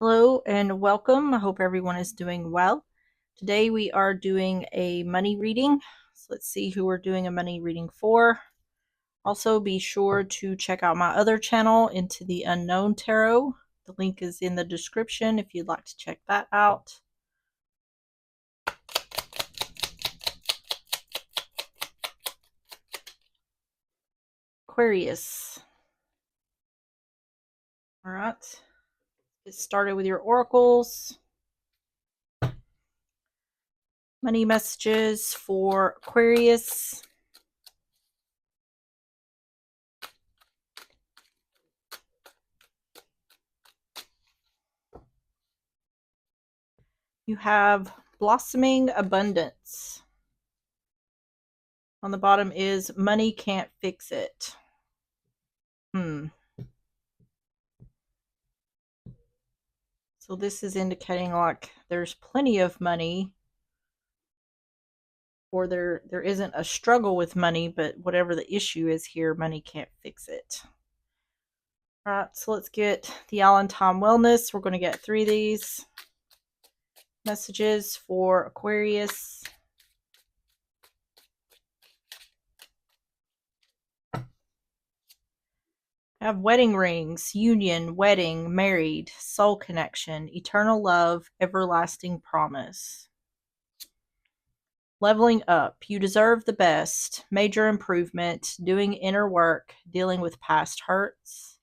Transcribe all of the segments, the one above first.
Hello and welcome. I hope everyone is doing well. Today we are doing a money reading. So let's see who we're doing a money reading for. Also, be sure to check out my other channel, Into the Unknown Tarot. The link is in the description if you'd like to check that out. Aquarius. All right. Get started with your oracles. Money messages for Aquarius. You have blossoming abundance. On the bottom is money can't fix it. So this is indicating like there's plenty of money, or there isn't a struggle with money, but whatever the issue is here, money can't fix it. All right, so let's get the Allentown Wellness. We're going to get 3 of these messages for Aquarius. I have wedding rings, union, wedding, married, soul connection, eternal love, everlasting promise. Leveling up. You deserve the best. Major improvement. Doing inner work. Dealing with past hurts.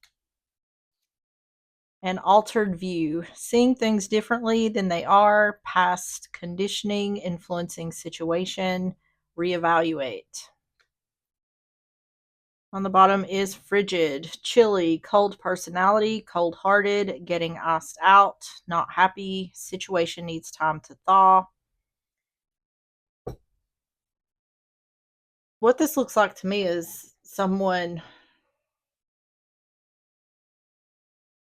An altered view. Seeing things differently than they are. Past conditioning. Influencing situation. Reevaluate. On the bottom is frigid, chilly, cold personality, cold hearted, getting iced out, not happy, situation needs time to thaw. What this looks like to me is someone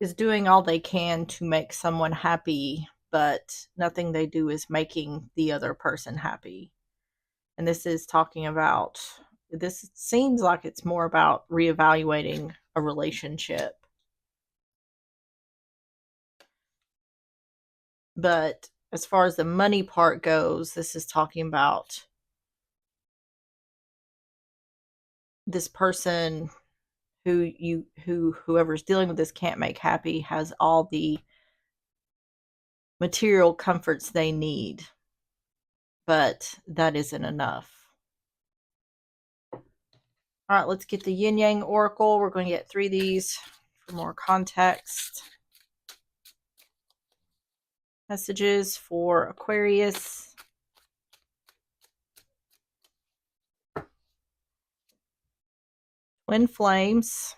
is doing all they can to make someone happy, but nothing they do is making the other person happy. And this is talking about, this seems like it's more about reevaluating a relationship. But as far as the money part goes, this is talking about this person whoever's dealing with this can't make happy has all the material comforts they need, but that isn't enough. All right, let's get the yin yang oracle. We're going to get 3 of these for more context. Messages for Aquarius. Twin flames.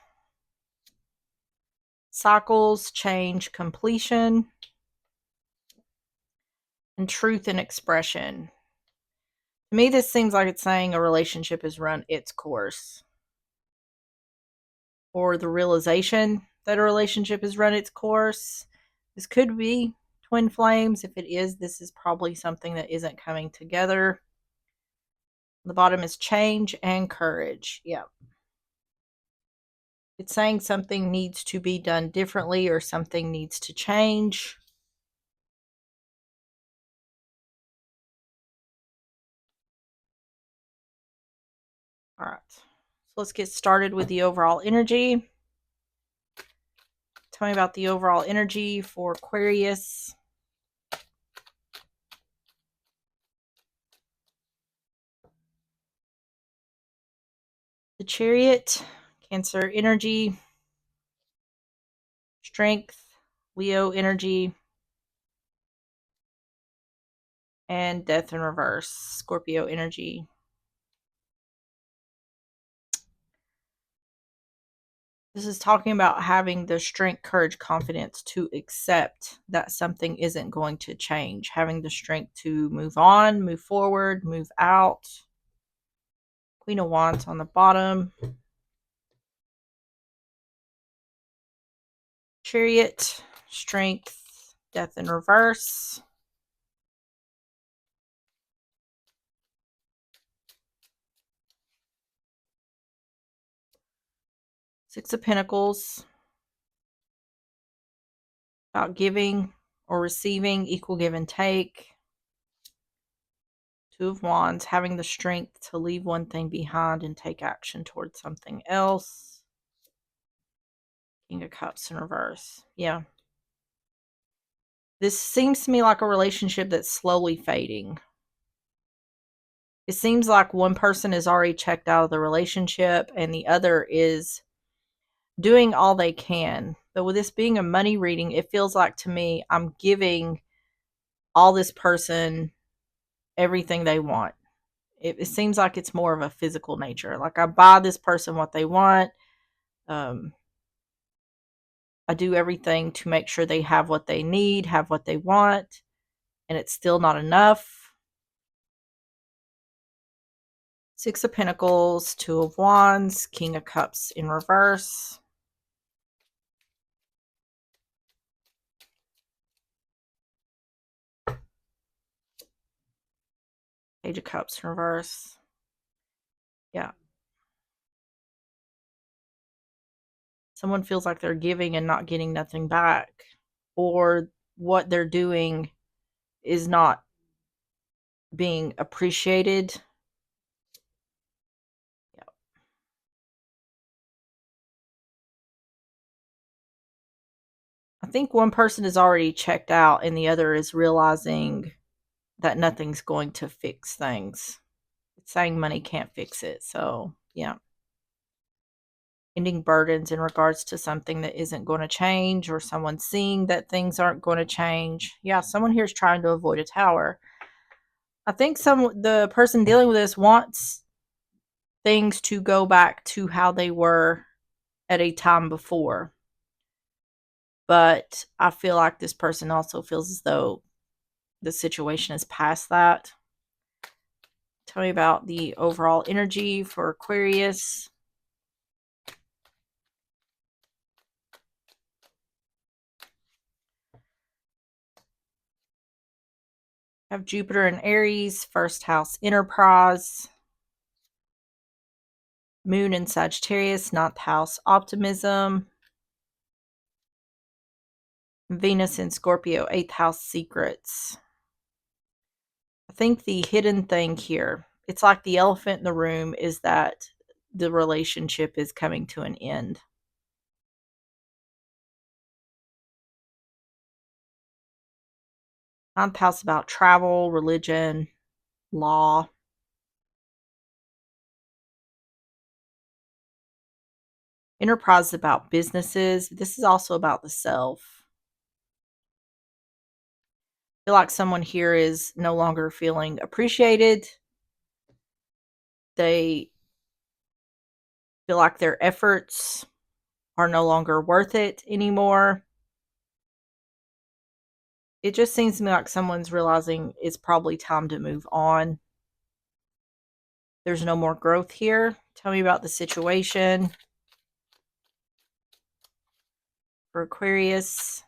Cycles, change, completion. And truth and expression. To me, this seems like it's saying a relationship has run its course, or the realization that a relationship has run its course. This could be twin flames. If it is, this is probably something that isn't coming together. The bottom is change and courage. Yeah. It's saying something needs to be done differently or something needs to change. All right. So let's get started with the overall energy. Tell me about the overall energy for Aquarius. The Chariot, Cancer energy, strength, Leo energy, and death in reverse, Scorpio energy. This is talking about having the strength, courage, confidence to accept that something isn't going to change, having the strength to move on, move forward, move out. Queen of Wands on the bottom. Chariot, strength, death in reverse. Six of Pentacles. about giving or receiving, equal give and take. Two of Wands, having the strength to leave one thing behind and take action towards something else. King of Cups in reverse. Yeah. This seems to me like a relationship that's slowly fading. It seems like one person is already checked out of the relationship and the other is doing all they can. But with this being a money reading, it feels like to me I'm giving all this person everything they want. It seems like it's more of a physical nature. Like I buy this person what they want. I do everything to make sure they have what they need, have what they want, and it's still not enough. Six of Pentacles, Two of Wands, King of Cups in reverse. Page of Cups in reverse. Yeah. Someone feels like they're giving and not getting nothing back, or what they're doing is not being appreciated. Yeah. I think one person is already checked out and the other is realizing that nothing's going to fix things. It's saying money can't fix it. So, yeah. Ending burdens in regards to something that isn't going to change, or someone seeing that things aren't going to change. Yeah, someone here is trying to avoid a tower. I think the person dealing with this wants things to go back to how they were at a time before. But I feel like this person also feels as though the situation is past that. Tell me about the overall energy for Aquarius. Have Jupiter in Aries, first house enterprise. Moon in Sagittarius, ninth house optimism. Venus in Scorpio, eighth house secrets. I think the hidden thing here, it's like the elephant in the room, is that the relationship is coming to an end. Ninth house about travel, religion, law. Enterprise is about businesses. This is also about the self. I feel like someone here is no longer feeling appreciated. They feel like their efforts are no longer worth it anymore. It just seems to me like someone's realizing it's probably time to move on. There's no more growth here. Tell me about the situation for Aquarius.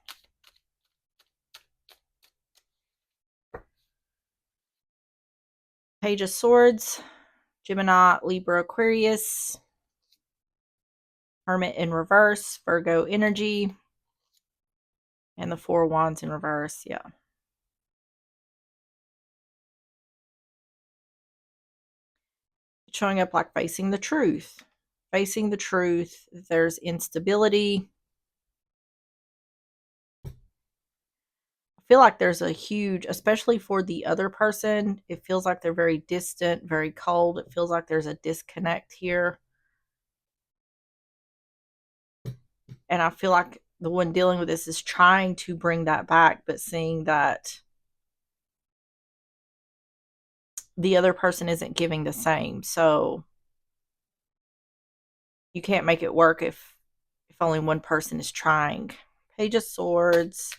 Page of Swords, Gemini, Libra, Aquarius. Hermit in reverse, Virgo energy. And the Four of Wands in reverse, yeah. Showing up like facing the truth. Facing the truth, there's instability. I feel like there's a huge, especially for the other person, it feels like they're very distant, very cold. It feels like there's a disconnect here. And I feel like the one dealing with this is trying to bring that back, but seeing that the other person isn't giving the same. So you can't make it work if only one person is trying. Page of Swords,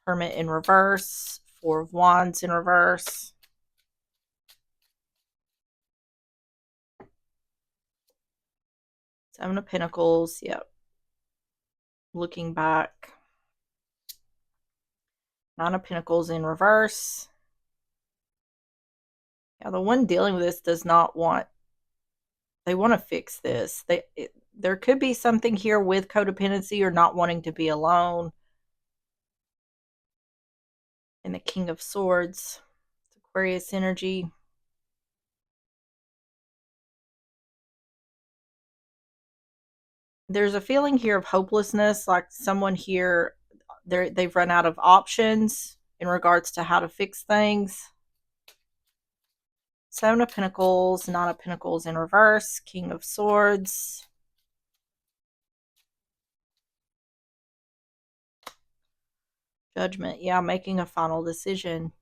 Hermit in reverse, Four of Wands in reverse. Seven of Pentacles, yep. Looking back. Nine of Pentacles in reverse. Yeah, the one dealing with this does not want, they want to fix this. There could be something here with codependency or not wanting to be alone. and the King of Swords. It's Aquarius energy. There's a feeling here of hopelessness, like someone here, they've run out of options in regards to how to fix things. Seven of Pentacles, Nine of Pentacles in reverse, King of Swords. Judgment, yeah, making a final decision.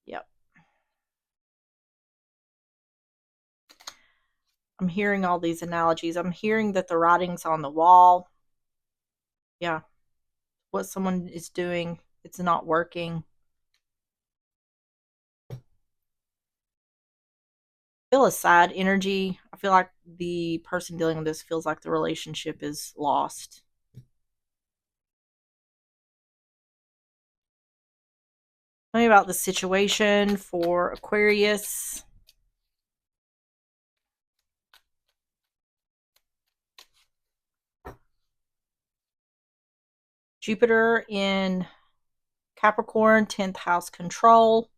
Yep. I'm hearing all these analogies. I'm hearing that the writing's on the wall. Yeah. What someone is doing, it's not working. I feel a sad energy. I feel like the person dealing with this feels like the relationship is lost. Tell me about the situation for Aquarius. Jupiter in Capricorn, 10th house control.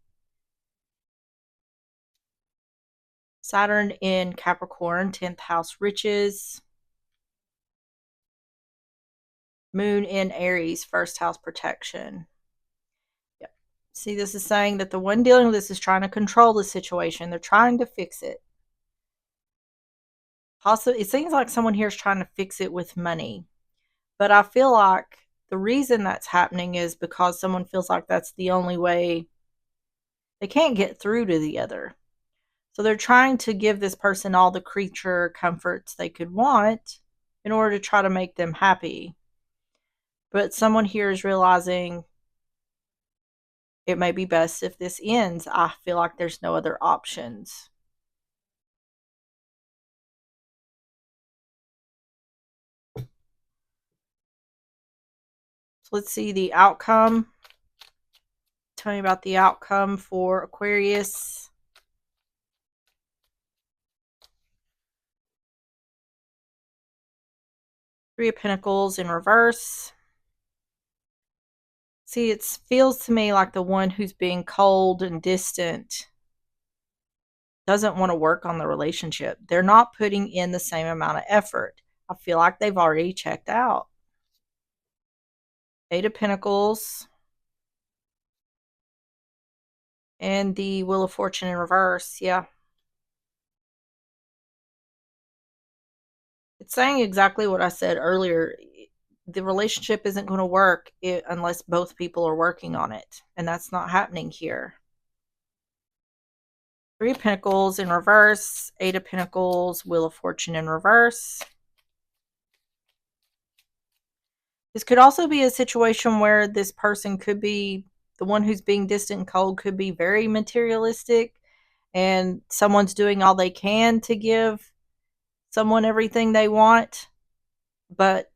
Saturn in Capricorn, 10th house riches. Moon in Aries, first house protection. Yep. See, this is saying that the one dealing with this is trying to control the situation. They're trying to fix it. Also, it seems like someone here is trying to fix it with money. But I feel like the reason that's happening is because someone feels like that's the only way they can't get through to the other. So they're trying to give this person all the creature comforts they could want in order to try to make them happy. But someone here is realizing it may be best if this ends. I feel like there's no other options. So let's see the outcome. Tell me about the outcome for Aquarius. Three of Pentacles in reverse. See, it feels to me like the one who's being cold and distant doesn't want to work on the relationship. They're not putting in the same amount of effort. I feel like they've already checked out. Eight of Pentacles. And the Wheel of Fortune in reverse. Yeah. It's saying exactly what I said earlier. The relationship isn't going to work unless both people are working on it. And that's not happening here. Three of Pentacles in reverse. Eight of Pentacles. Wheel of Fortune in reverse. This could also be a situation where this person could be, the one who's being distant and cold could be very materialistic, and someone's doing all they can to give someone everything they want, but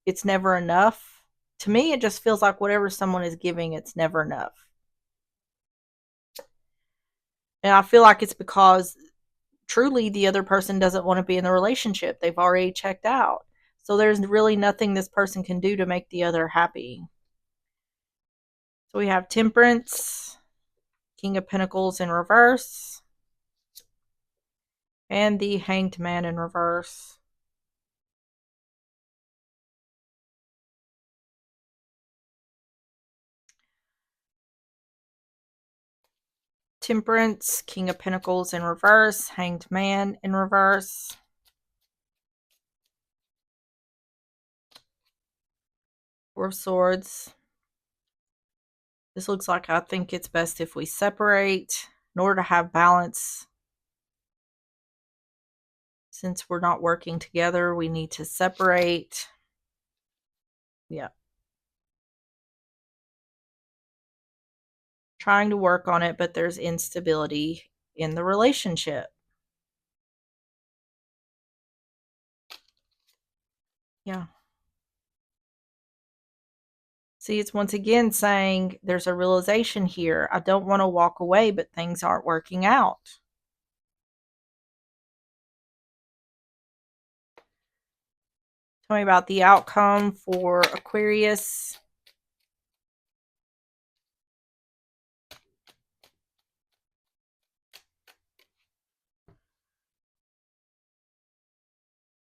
it's never enough. To me, it just feels like whatever someone is giving, it's never enough. And I feel like it's because truly the other person doesn't want to be in the relationship. They've already checked out. So there's really nothing this person can do to make the other happy. So we have Temperance, King of Pentacles in reverse, and the Hanged Man in reverse. Temperance, King of Pentacles in reverse, Hanged Man in reverse. Four of Swords. This looks like I think it's best if we separate in order to have balance. Since we're not working together, we need to separate. Yeah. Trying to work on it, but there's instability in the relationship. Yeah. See, it's once again saying there's a realization here. I don't want to walk away, but things aren't working out. Tell me about the outcome for Aquarius.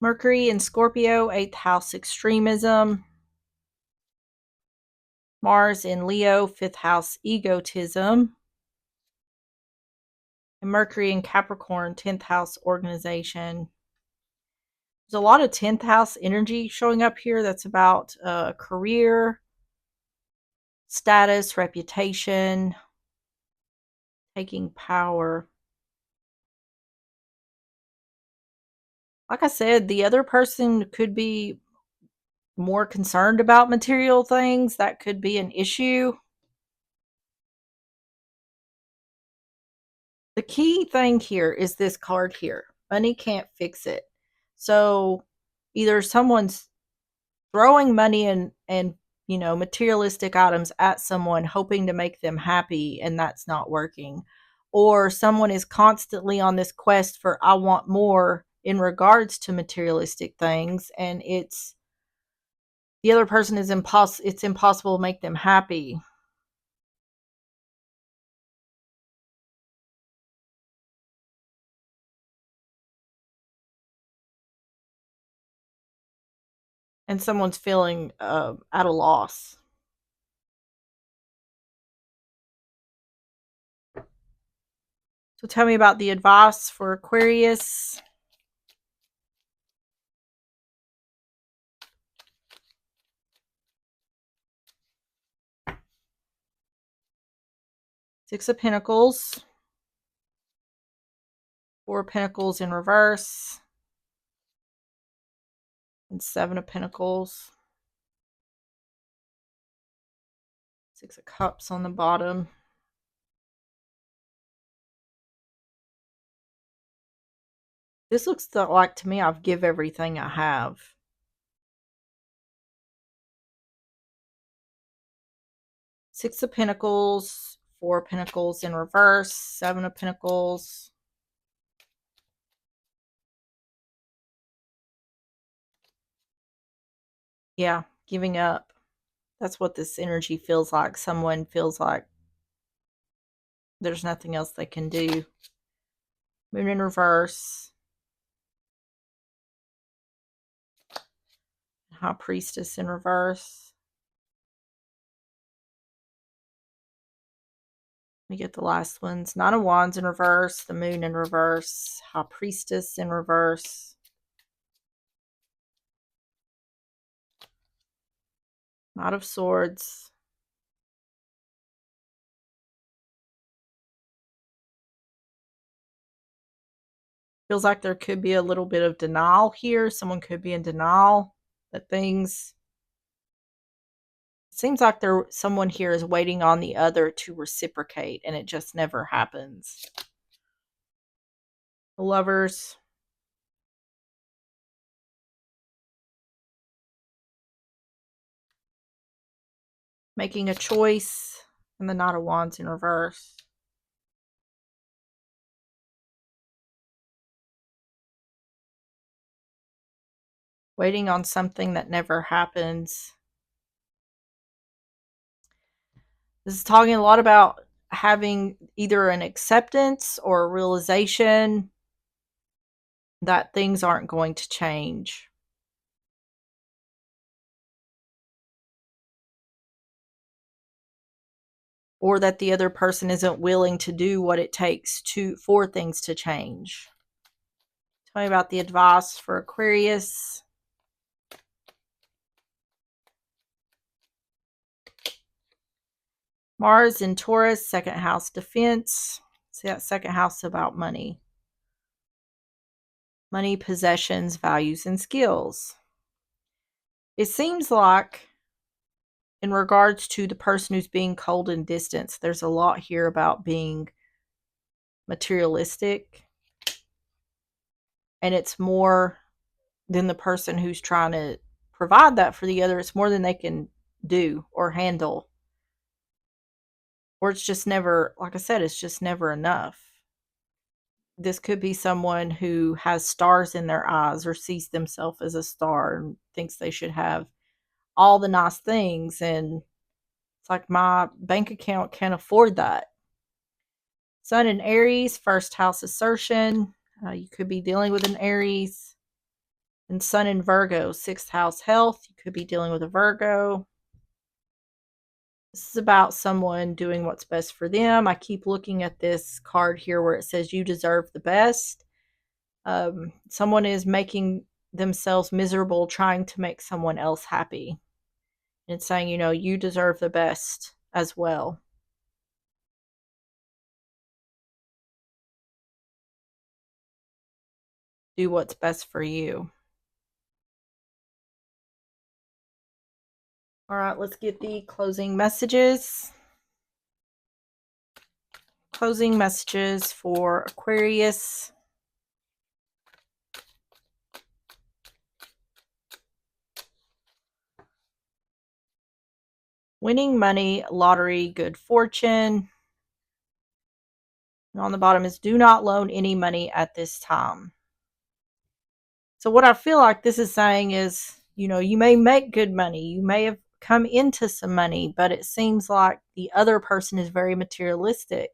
Mercury in Scorpio, 8th house extremism. Mars in Leo, 5th house egotism. And Mercury in Capricorn, 10th house organization. There's a lot of 10th house energy showing up here that's about career, status, reputation, taking power. Like I said, the other person could be more concerned about material things. That could be an issue. The key thing here is this card here. Money can't fix it. So either someone's throwing money and materialistic items at someone hoping to make them happy, and that's not working, or someone is constantly on this quest for I want more in regards to materialistic things, and it's the other person is it's impossible to make them happy. And someone's feeling at a loss. So tell me about the advice for Aquarius. Six of Pentacles. Four of Pentacles in reverse. And Seven of Pentacles. Six of Cups on the bottom. This looks like to me I've give everything I have. Six of Pentacles, Four of Pentacles in reverse, Seven of Pentacles. Yeah, giving up. That's what this energy feels like. Someone feels like there's nothing else they can do. Moon in reverse. High Priestess in reverse. Let me get the last ones. Nine of Wands in reverse. The Moon in reverse. High Priestess in reverse. Knight of Swords. Feels like there could be a little bit of denial here. Someone could be in denial that things... It seems like someone here is waiting on the other to reciprocate, and it just never happens. The Lovers. Making a choice. And the Knight of Wands in reverse. Waiting on something that never happens. This is talking a lot about having either an acceptance or a realization that things aren't going to change. Or that the other person isn't willing to do what it takes for things to change. Tell me about the advice for Aquarius. Mars in Taurus, second house defense. See, that second house about money. Money, possessions, values, and skills. It seems like in regards to the person who's being cold and distant, there's a lot here about being materialistic. And it's more than the person who's trying to provide that for the other. It's more than they can do or handle. Or it's just never, like I said, it's just never enough. This could be someone who has stars in their eyes or sees themselves as a star and thinks they should have all the nice things. And it's like, my bank account can't afford that. Sun in Aries, first house assertion. You could be dealing with an Aries. And Sun in Virgo, 6th house health. You could be dealing with a Virgo. This is about someone doing what's best for them. I keep looking at this card here where it says you deserve the best. Someone is making themselves miserable trying to make someone else happy. And it's saying, you deserve the best as well. Do what's best for you. All right, let's get the closing messages. Closing messages for Aquarius. Winning money, lottery, good fortune. And on the bottom is do not loan any money at this time. So what I feel like this is saying is, you may make good money. You may have come into some money, but it seems like the other person is very materialistic.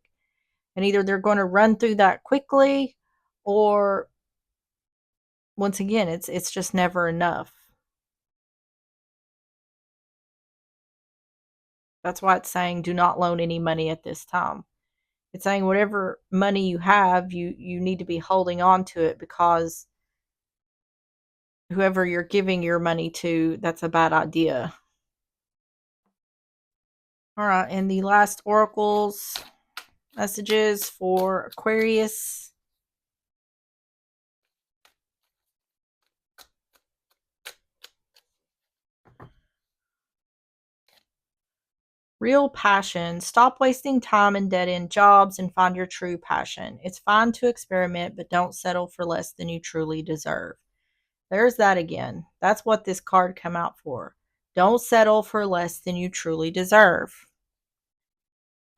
And either they're going to run through that quickly, or once again, it's just never enough. That's why it's saying do not loan any money at this time. It's saying whatever money you have, you need to be holding on to it, because whoever you're giving your money to, that's a bad idea. All right, and the last oracles messages for Aquarius. Real passion. Stop wasting time in dead-end jobs and find your true passion. It's fine to experiment, but don't settle for less than you truly deserve. There's that again. That's what this card come out for. Don't settle for less than you truly deserve.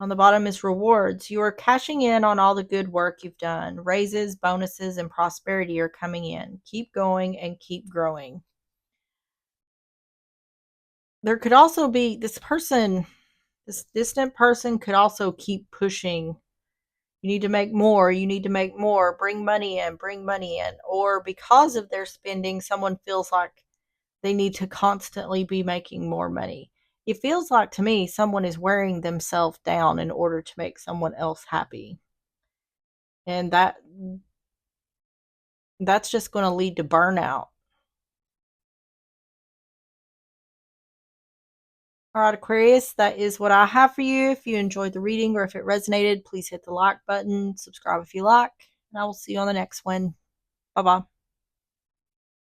On the bottom is rewards. You are cashing in on all the good work you've done. Raises, bonuses, and prosperity are coming in. Keep going and keep growing. There could also be this distant person could also keep pushing. You need to make more. You need to make more. Bring money in. Bring money in. Or because of their spending, someone feels like they need to constantly be making more money. It feels like to me someone is wearing themselves down in order to make someone else happy. And that's just going to lead to burnout. All right, Aquarius, that is what I have for you. If you enjoyed the reading or if it resonated, please hit the like button, subscribe if you like, and I will see you on the next one. Bye-bye.